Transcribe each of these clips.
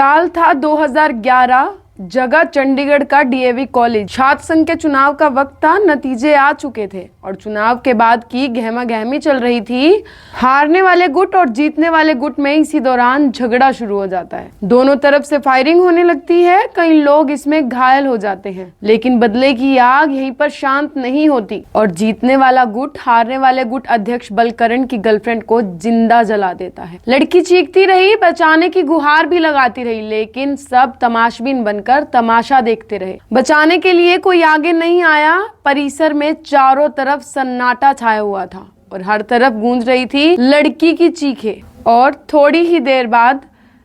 साल था 2011, जगह चंडीगढ़ का डीएवी कॉलेज। छात्र संघ के चुनाव का वक्त था, नतीजे आ चुके थे और चुनाव के बाद की गहमागहमी चल रही थी। हारने वाले गुट और जीतने वाले गुट में इसी दौरान झगड़ा शुरू हो जाता है। दोनों तरफ से फायरिंग होने लगती है, कई लोग इसमें घायल हो जाते हैं, लेकिन बदले की आग यहीं पर शांत नहीं होती और जीतने वाला गुट हारने वाले गुट अध्यक्ष बलकरण की गर्लफ्रेंड को जिंदा जला देता है। लड़की चीखती रही, बचाने की गुहार भी लगाती रही, लेकिन सब तमाशबीन बनकर तमाशा देखते रहे। बचाने के लिए कोई आगे नहीं आया। परिसर में चारों तरफ सन्नाटा छाया हुआ था और हर तरफ गूंज रही थी लड़की की चीखें। और थोड़ी ही देर बाद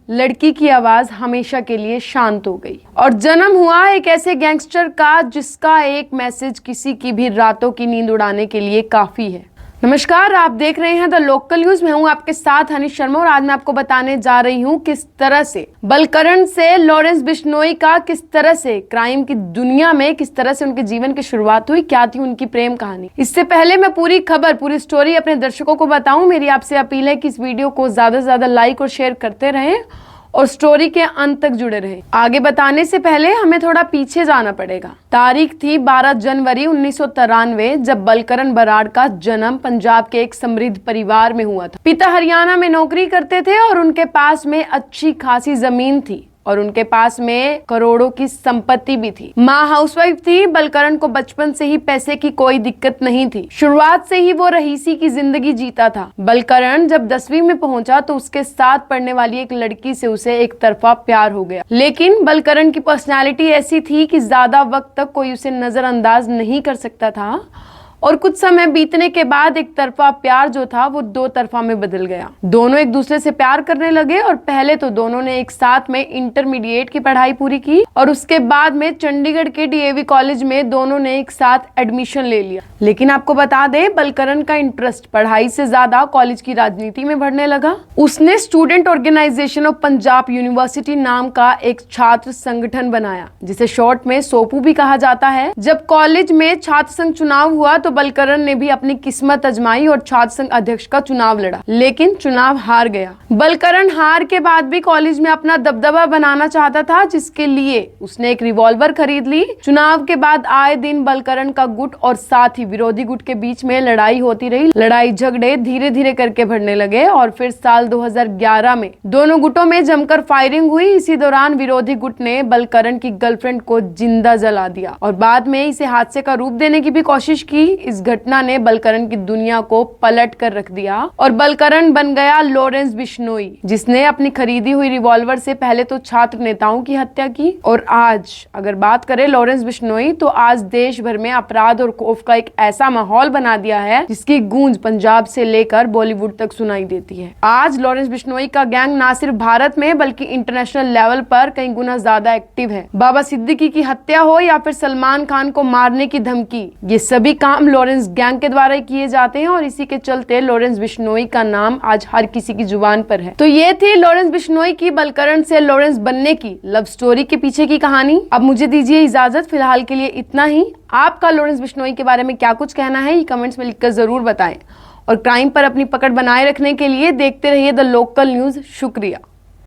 लड़की की आवाज हमेशा के लिए शांत हो गई और जन्म हुआ एक ऐसे गैंगस्टर का जिसका एक मैसेज किसी की भी रातों की नींद उड़ाने के लिए काफी है। नमस्कार, आप देख रहे हैं द लोकल न्यूज। मैं हूं आपके साथ हनीश शर्मा और आज मैं आपको बताने जा रही हूं किस तरह से बलकरण से लॉरेंस बिश्नोई का किस तरह से क्राइम की दुनिया में किस तरह से उनके जीवन की शुरुआत हुई, क्या थी उनकी प्रेम कहानी। इससे पहले मैं पूरी खबर, पूरी स्टोरी अपने दर्शकों को बताऊं, मेरी आपसे अपील है कि इस वीडियो को ज्यादा से ज्यादा लाइक और शेयर करते रहें और स्टोरी के अंत तक जुड़े रहे। आगे बताने से पहले हमें थोड़ा पीछे जाना पड़ेगा। तारीख थी 12 जनवरी 1993, जब बलकरण बराड़ का जन्म पंजाब के एक समृद्ध परिवार में हुआ था। पिता हरियाणा में नौकरी करते थे और उनके पास में अच्छी खासी जमीन थी और उनके पास में करोड़ों की संपत्ति भी थी। माँ हाउसवाइफ थी। बलकरण को बचपन से ही पैसे की कोई दिक्कत नहीं थी। शुरुआत से ही वो रईसी की जिंदगी जीता था। बलकरण जब 10वीं में पहुंचा तो उसके साथ पढ़ने वाली एक लड़की से उसे एक तरफा प्यार हो गया, लेकिन बलकरण की पर्सनैलिटी ऐसी थी कि ज्यादा वक्त तक कोई उसे नजरअंदाज नहीं कर सकता था और कुछ समय बीतने के बाद एक तरफा प्यार जो था वो दो तरफा में बदल गया। दोनों एक दूसरे से प्यार करने लगे और पहले तो दोनों ने एक साथ में इंटरमीडिएट की पढ़ाई पूरी की और उसके बाद में चंडीगढ़ के डीएवी कॉलेज में दोनों ने एक साथ एडमिशन ले लिया। लेकिन आपको बता दें, बलकरण का इंटरेस्ट पढ़ाई से ज्यादा कॉलेज की राजनीति में बढ़ने लगा। उसने student organisation of Punjab university नाम का एक छात्र संगठन बनाया, जिसे शॉर्ट में सोपू भी कहा जाता है। जब कॉलेज में छात्र संघ चुनाव हुआ तो बलकरण ने भी अपनी किस्मत आजमाई और छात्र संघ अध्यक्ष का चुनाव लड़ा, लेकिन चुनाव हार गया। बलकरण हार के बाद भी कॉलेज में अपना दबदबा बनाना चाहता था, जिसके लिए उसने एक रिवॉल्वर खरीद ली। चुनाव के बाद आए दिन बलकरण का गुट और साथ ही विरोधी गुट के बीच में लड़ाई होती रही। लड़ाई झगड़े धीरे धीरे करके बढ़ने लगे और फिर साल 2011 में दोनों गुटों में जमकर फायरिंग हुई। इसी दौरान विरोधी गुट ने बलकरण की गर्लफ्रेंड को जिंदा जला दिया और बाद में इसे हादसे का रूप देने की भी कोशिश की। इस घटना ने बलकरण की दुनिया को पलट कर रख दिया और बलकरण बन गया लॉरेंस बिश्नोई, जिसने अपनी खरीदी हुई रिवॉल्वर से पहले तो छात्र नेताओं की हत्या की और आज अगर बात करें लॉरेंस बिश्नोई, तो आज देश भर में अपराध और खौफ का एक ऐसा माहौल बना दिया है जिसकी गूंज पंजाब से लेकर बॉलीवुड तक सुनाई देती है। आज लॉरेंस बिश्नोई का गैंग ना सिर्फ भारत में बल्कि इंटरनेशनल लेवल पर कई गुना ज्यादा एक्टिव है। बाबा सिद्दीकी की हत्या हो या फिर सलमान खान को मारने की धमकी, ये सभी काम लॉरेंस गैंग के द्वारा किए जाते हैं और इसी के चलते लॉरेंस बिश्नोई का नाम आज हर किसी की जुबान पर है। तो ये थी लॉरेंस बिश्नोई की बलकरण से लॉरेंस बनने की लव स्टोरी के पीछे की कहानी। अब मुझे दीजिए इजाजत, फिलहाल के लिए इतना ही। आपका लॉरेंस बिश्नोई के बारे में क्या कुछ कहना है, ये कमेंट्स में लिखकर जरूर बताएं और क्राइम पर अपनी पकड़ बनाए रखने के लिए देखते रहिए द लोकल न्यूज। शुक्रिया।